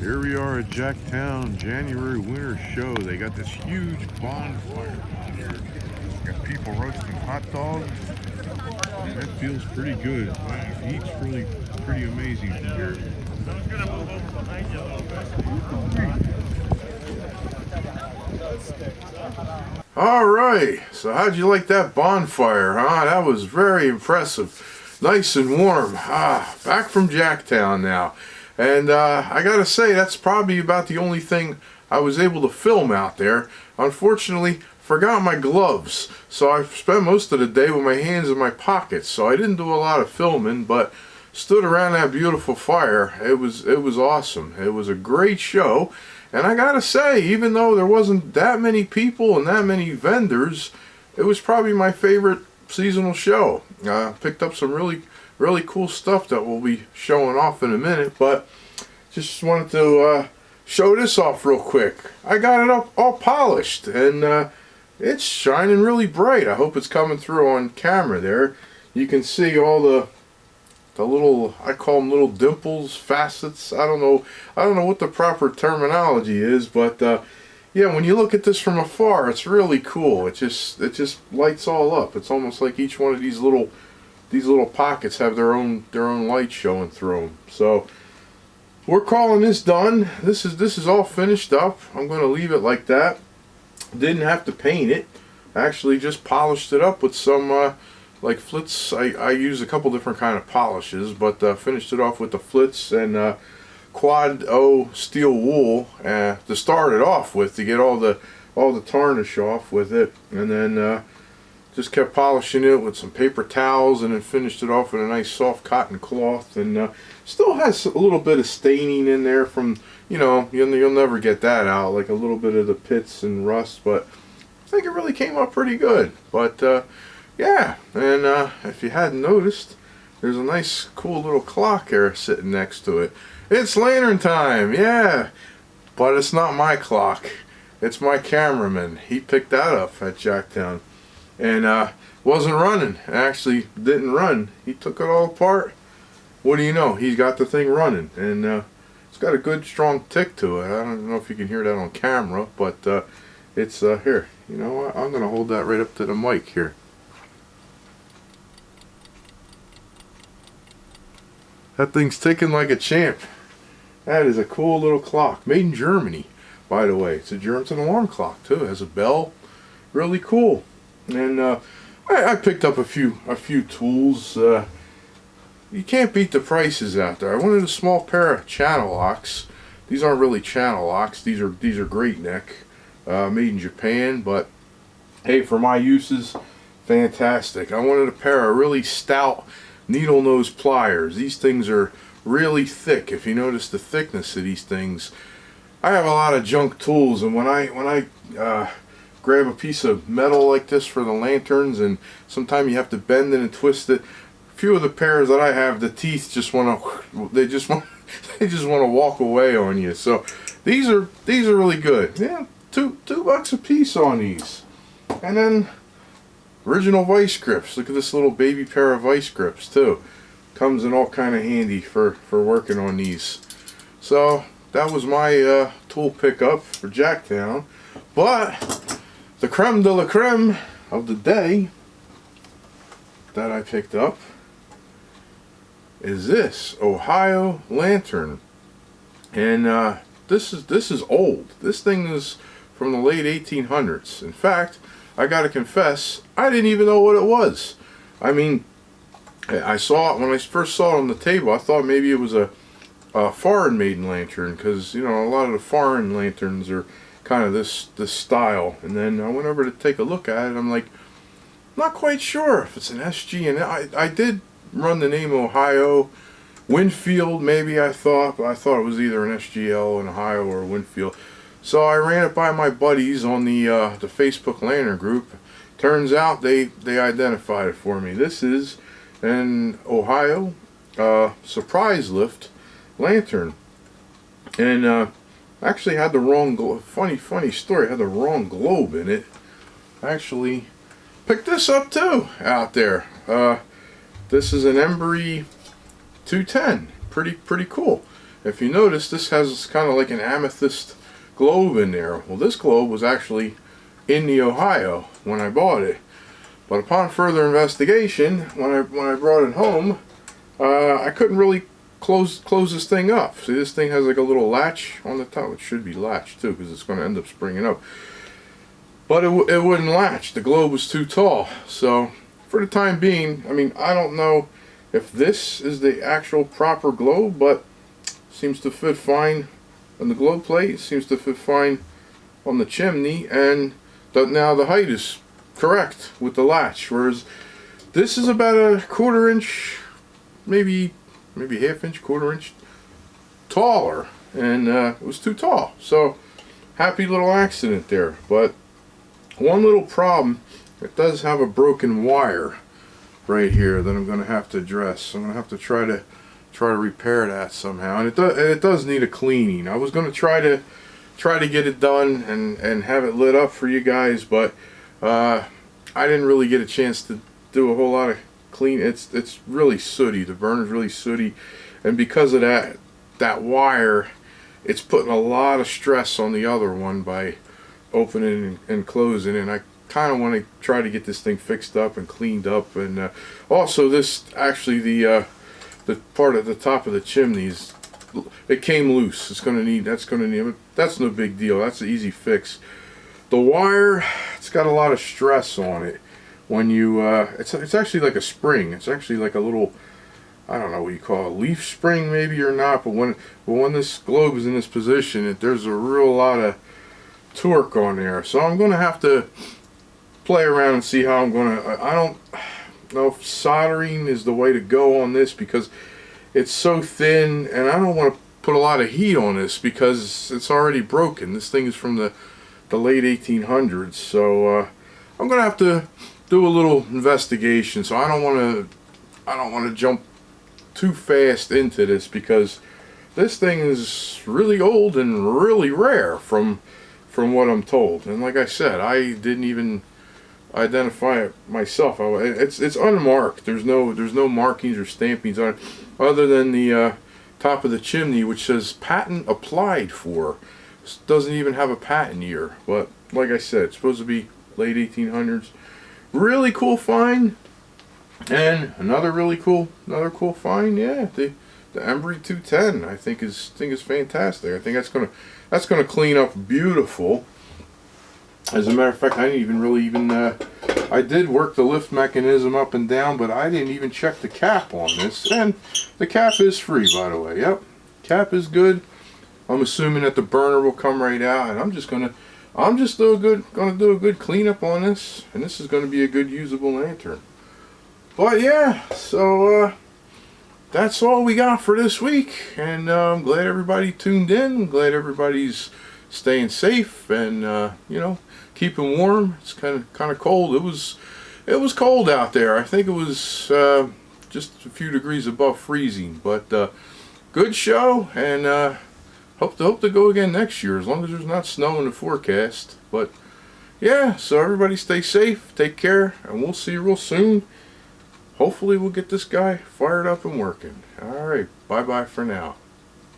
Here we are at Jacktown January winter show. They got this huge bonfire out here. Got people roasting hot dogs. And that feels pretty good. Wow, the heat's really pretty amazing from here. I was gonna move over behind you a little bit. Alright, so how'd you like that bonfire, huh? That was very impressive. Nice and warm. Back from Jacktown now. And I gotta say, that's probably about the only thing I was able to film out there. Unfortunately, forgot my gloves. So I spent most of the day with my hands in my pockets. So I didn't do a lot of filming, but stood around that beautiful fire. It was awesome. It was a great show. And I gotta say, even though there wasn't that many people and that many vendors, it was probably my favorite seasonal show. Picked up some really cool stuff that we'll be showing off in a minute, but just wanted to show this off real quick. I got it up all polished, and it's shining really bright. I hope it's coming through on camera there. You can see all the little, I call them little dimples, facets. I don't know what the proper terminology is, but yeah, when you look at this from afar, it's really cool. It just lights all up. It's almost like each one of these little pockets have their own light showing through them. So we're calling this done. This is all finished up. I'm going to leave it like that. Didn't have to paint it. Actually just polished it up with some like flitz. I used a couple different kind of polishes, but finished it off with the flitz and quad O steel wool to start it off with, to get all the tarnish off with it, and then just kept polishing it with some paper towels, and then finished it off with a nice soft cotton cloth, and still has a little bit of staining in there from, you'll never get that out, like a little bit of the pits and rust, but I think it really came out pretty good. But yeah, and if you hadn't noticed, there's a nice cool little clock there sitting next to it. It's lantern time, yeah, but it's not my clock. It's my cameraman. He picked that up at Jacktown, and wasn't running. Actually didn't run. He took it all apart. What do you know? He's got the thing running, and it's got a good strong tick to it. I don't know if you can hear that on camera, but it's here. You know what? I'm gonna hold that right up to the mic here. That thing's ticking like a champ. That is a cool little clock, made in Germany, by the way. It's an alarm clock too. It has a bell. Really cool. And I picked up a few tools. You can't beat the prices out there. I wanted a small pair of channel locks. These aren't really channel locks. These are great neck, made in Japan. But hey, for my uses, fantastic. I wanted a pair of really stout needle nose pliers. These things are really thick. If you notice the thickness of these things, I have a lot of junk tools, and when I grab a piece of metal like this for the lanterns, and sometimes you have to bend it and twist it. A few of the pairs that I have, the teeth just want to walk away on you. So these are really good. Yeah, $2 a piece on these. And then original vice grips. Look at this little baby pair of vice grips too. Comes in all kind of handy for working on these. So that was my tool pickup for Jacktown. But the creme de la creme of the day that I picked up is this Ohio lantern, and this is old. This thing is from the late 1800s. In fact, I gotta confess, I didn't even know what it was. I mean, I saw it when I first saw it on the table. I thought maybe it was a foreign made lantern, because a lot of the foreign lanterns are kind of this style. And then I went over to take a look at it. I'm like, not quite sure if it's an SG, and I did run the name Ohio. Winfield, maybe I thought, but I thought it was either an SGL in Ohio or Winfield. So I ran it by my buddies on the Facebook lantern group. Turns out they identified it for me. This is an Ohio surprise lift lantern, and actually had the wrong funny story. Had the wrong globe in it. I actually picked this up too out there. This is an Embry 210. Pretty cool. if you notice, this has kind of like an amethyst globe in there. Well, this globe was actually in the Ohio when I bought it, but upon further investigation, when I brought it home, I couldn't really close this thing up. See, this thing has like a little latch on the top. It should be latched too, because it's going to end up springing up. But it wouldn't latch. The globe was too tall. So for the time being, I mean, I don't know if this is the actual proper globe, but seems to fit fine on the globe plate. Seems to fit fine on the chimney, and now the height is correct with the latch. Whereas this is about a 1/4 inch, maybe ½ inch, 1/4 inch taller, and it was too tall. So happy little accident there. But one little problem, it does have a broken wire right here that I'm going to have to address. I'm going to have to try to repair that somehow, and it does need a cleaning. I was going to try to get it done and have it lit up for you guys, but I didn't really get a chance to do a whole lot of clean. It's really sooty. The burner's really sooty, and because of that wire, it's putting a lot of stress on the other one by opening and closing, and I kind of want to try to get this thing fixed up and cleaned up. And also, this actually the part at the top of the chimneys, it came loose. That's no big deal. That's an easy fix. The wire, it's got a lot of stress on it. When you it's actually like a spring. It's actually like a little, I don't know what you call it, a leaf spring maybe or not, but when this globe is in this position, there's a real lot of torque on there. So I'm going to have to play around and see how I'm going to. I don't know if soldering is the way to go on this, because it's so thin, and I don't want to put a lot of heat on this because it's already broken. This thing is from the late 1800s, so I'm going to have to do a little investigation. So I don't want to jump too fast into this, because this thing is really old and really rare from what I'm told. And like I said, I didn't even identify it myself. It's unmarked. There's no markings or stampings on it, other than the top of the chimney, which says patent applied for. This doesn't even have a patent year, but like I said, it's supposed to be late 1800s. Really cool find. And another cool find, yeah, the Embry 210 I think is fantastic. I think that's gonna clean up beautiful. As a matter of fact, I didn't even really I did work the lift mechanism up and down, but I didn't even check the cap on this. And the cap is free, by the way. Yep, cap is good. I'm assuming that the burner will come right out, and I'm just gonna do a good cleanup on this, and this is gonna be a good usable lantern. But yeah, so that's all we got for this week, and I'm glad everybody tuned in. I'm glad everybody's staying safe and you know, keeping warm. It's kind of cold. It was cold out there. I think it was just a few degrees above freezing. But good show, and hope to go again next year, as long as there's not snow in the forecast. But yeah, so everybody stay safe, take care, and we'll see you real soon. Hopefully we'll get this guy fired up and working. Alright, bye-bye for now.